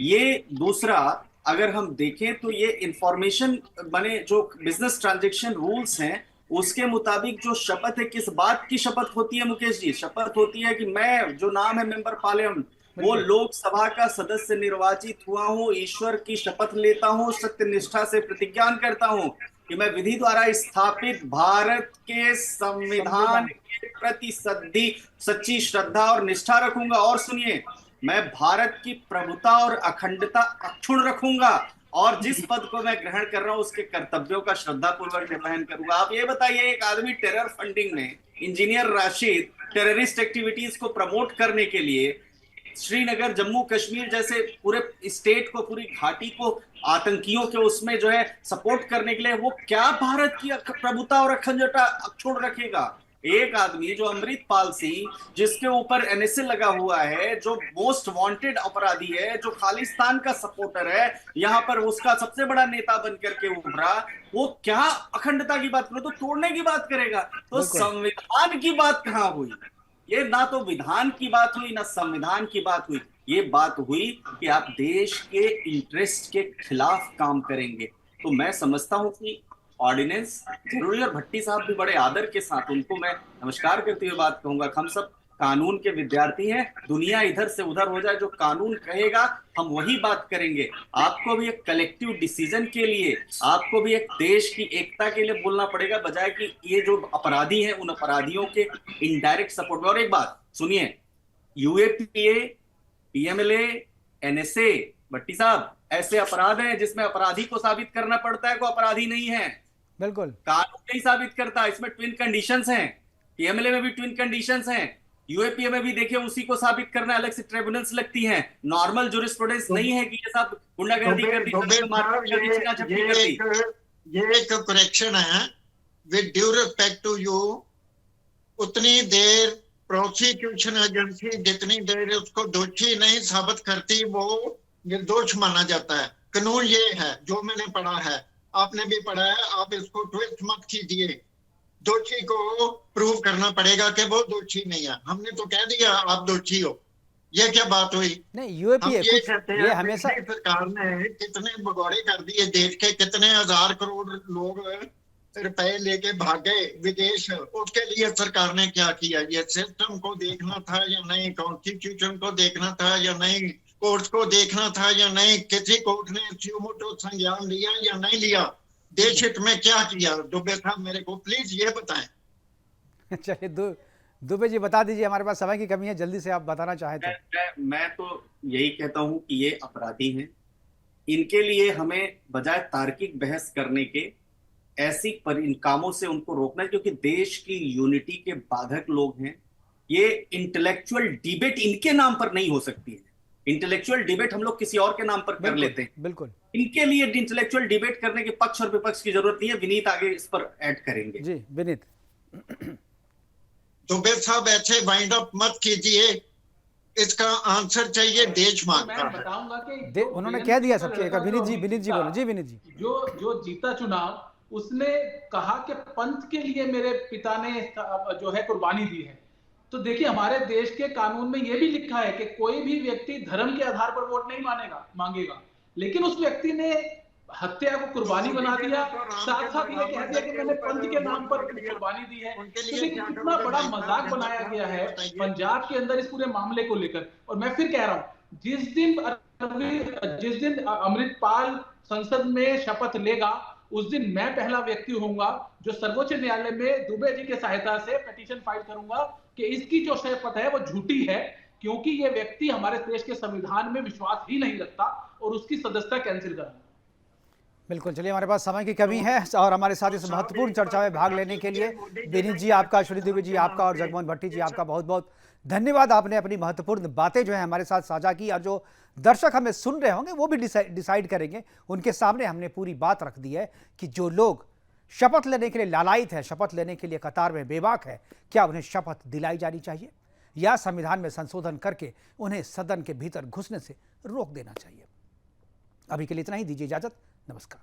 ये। दूसरा, अगर हम देखें तो ये इंफॉर्मेशन बने जो बिजनेस ट्रांजैक्शन रूल्स हैं उसके मुताबिक जो शपथ है, किस बात की शपथ होती है मुकेश जी? शपथ होती है कि मैं, जो नाम है मेंबर पार्लियामेंट, वो लोकसभा का सदस्य निर्वाचित हुआ हूं, ईश्वर की शपथ लेता हूं, सत्य निष्ठा से प्रतिज्ञान करता हूं कि मैं विधि द्वारा स्थापित भारत के संविधान के प्रति सच्ची श्रद्धा और निष्ठा रखूंगा। और सुनिए, मैं भारत की प्रभुता और अखंडता अक्षुण्ण रखूंगा और जिस पद को मैं ग्रहण कर रहा हूं उसके कर्तव्यों का श्रद्धापूर्वक निर्वहन करूंगा। आप ये बताइए, एक आदमी टेरर फंडिंग में, इंजीनियर राशिद टेररिस्ट एक्टिविटीज को प्रमोट करने के लिए श्रीनगर, जम्मू कश्मीर जैसे पूरे स्टेट को, पूरी घाटी को आतंकियों के उसमें जो है सपोर्ट करने के लिए, वो क्या भारत की प्रभुता और अखंडता अक्षुण्ण रखेगा? एक आदमी जो अमृतपाल सिंह, जिसके ऊपर एनएसए लगा हुआ है, जो मोस्ट वांटेड अपराधी है, जो खालिस्तान का सपोर्टर है, यहां पर उसका सबसे बड़ा नेता बनकर के उभरा, वो क्या अखंडता की बात करे तो तोड़ने की बात करेगा? तो संविधान की बात कहां हुई? ये ना तो विधान की बात हुई, ना संविधान की बात हुई। ये बात हुई कि आप देश के इंटरेस्ट के खिलाफ काम करेंगे। तो मैं समझता हूं कि ऑर्डिनेंस जरूरी, और भट्टी साहब भी बड़े आदर के साथ, उनको मैं नमस्कार करते हुए बात कहूंगा, हम सब कानून के विद्यार्थी हैं, दुनिया इधर से उधर हो जाए, जो कानून कहेगा हम वही बात करेंगे। आपको भी एक कलेक्टिव डिसीजन के लिए, आपको भी एक देश की एकता के लिए बोलना पड़ेगा, बजाय कि ये जो अपराधी हैं उन अपराधियों के इनडायरेक्ट सपोर्ट में। और एक बात सुनिए, यूएपीए, पीएमएलए, एनएसए, भट्टी साहब, ऐसे अपराध हैं जिसमें अपराधी को साबित करना पड़ता है, को अपराधी नहीं है। बिल्कुल, कानून नहीं साबित करता, इसमें ट्विन कंडीशंस हैं। पीएमएलए में भी ट्विन कंडीशंस हैं, यूएपीए में भी देखिए उसी को साबित करना अलग से ट्रिब्यूनल्स लगती हैं। नॉर्मल जुरिस्प्रूडेंस नहीं है कि ये सब गुंडागर्दी कर दी, ये एक करेक्शन है। With due respect to you, उतनी देर प्रोसिक्यूशन एजेंसी जितनी देर उसको दोषी नहीं साबित करती वो निर्दोष माना जाता है। कानून ये है जो मैंने पढ़ा है, आपने भी पढ़ा है, आप इसको ट्विस्ट मत कीजिए। दोषी को प्रूव करना पड़ेगा कि वो दोषी नहीं है। हमने तो कह दिया आप दोषी हो, ये क्या बात हुई? नहीं, यूएपीए ये कहते हैं ये हमेशा सरकार ने कितने भगौड़े कर दिए, देश के कितने हजार करोड़ लोग रुपए लेके भागे विदेश, उसके लिए सरकार ने क्या किया? ये सिस्टम को देखना था या नहीं, कॉन्स्टिट्यूशन को देखना था या नहीं, कोर्ट को देखना था या नहीं, किसी कोर्ट ने सुमोटो संज्ञान लिया या नहीं लिया, देश हित में क्या किया? दुबे साहब मेरे को प्लीज ये बताएं। चलिए दुबे जी बता दीजिए, हमारे पास समय की कमी है, जल्दी से आप बताना चाहें तो। मैं तो यही कहता हूं कि ये अपराधी हैं, इनके लिए हमें बजाय तार्किक बहस करने के ऐसी इन कामों से उनको रोकना है, क्योंकि देश की यूनिटी के बाधक लोग हैं। ये इंटेलेक्चुअल डिबेट इनके नाम पर नहीं हो सकती है। इंटेलेक्चुअल डिबेट हम लोग किसी और के नाम पर कर लेते हैं, बिल्कुल। इनके लिए इंटेलेक्चुअल डिबेट करने के पक्ष और विपक्ष की जरूरत नहीं है। विनीत आगे इस पर ऐड करेंगे। जी विनीत। दुबे साहब ऐसे वाइंड अप मत कीजिए, इसका आंसर चाहिए, देश मांगता है। मैं बताऊंगा कि उन्होंने कह दिया सबसे। विनीत जी बोलो। जी विनीत जी। जो जीता चुनाव, उसने कहा कि पंथ के लिए मेरे पिता ने जो है कुर्बानी दी है। तो देखिए, हमारे देश के कानून में यह भी लिखा है कि कोई भी व्यक्ति धर्म के आधार पर वोट नहीं मांगेगा, लेकिन उस व्यक्ति ने हत्या को कुर्बानी बना दिया, साथ साथ ये कह दिया कि मैंने पंथ के नाम पर कुर्बानी दी है। तो देखिए कितना बड़ा मजाक बनाया गया है पंजाब के अंदर इस पूरे मामले को लेकर। और मैं फिर कह रहा हूं, जिस दिन अमृतपाल संसद में शपथ लेगा, उस दिन मैं पहला व्यक्ति होऊंगा जो सर्वोच्च न्यायालय में दुबे जी की सहायता से पिटीशन फाइल करूंगा कि इसकी जो शपथ है वो झूठी है, क्योंकि ये व्यक्ति हमारे देश के संविधान में विश्वास ही नहीं रखता, और उसकी सदस्यता कैंसिल करूंगा। बिल्कुल। चलिए, हमारे पास समय की कमी है और हमारे साथ इस महत्वपूर्ण चर्चा में भाग लेने के लिए विनीत जी आपका, श्री दुबे जी आपका और जगमोहन भट्टी जी आपका बहुत बहुत धन्यवाद। आपने अपनी महत्वपूर्ण बातें जो है हमारे साथ साझा की, और जो दर्शक हमें सुन रहे होंगे वो भी डिसाइड करेंगे। उनके सामने हमने पूरी बात रख दी है कि जो लोग शपथ लेने के लिए लालायित है, शपथ लेने के लिए कतार में बेबाक है, क्या उन्हें शपथ दिलाई जानी चाहिए या संविधान में संशोधन करके उन्हें सदन के भीतर घुसने से रोक देना चाहिए। अभी के लिए इतना ही, दीजिए इजाजत, नमस्कार।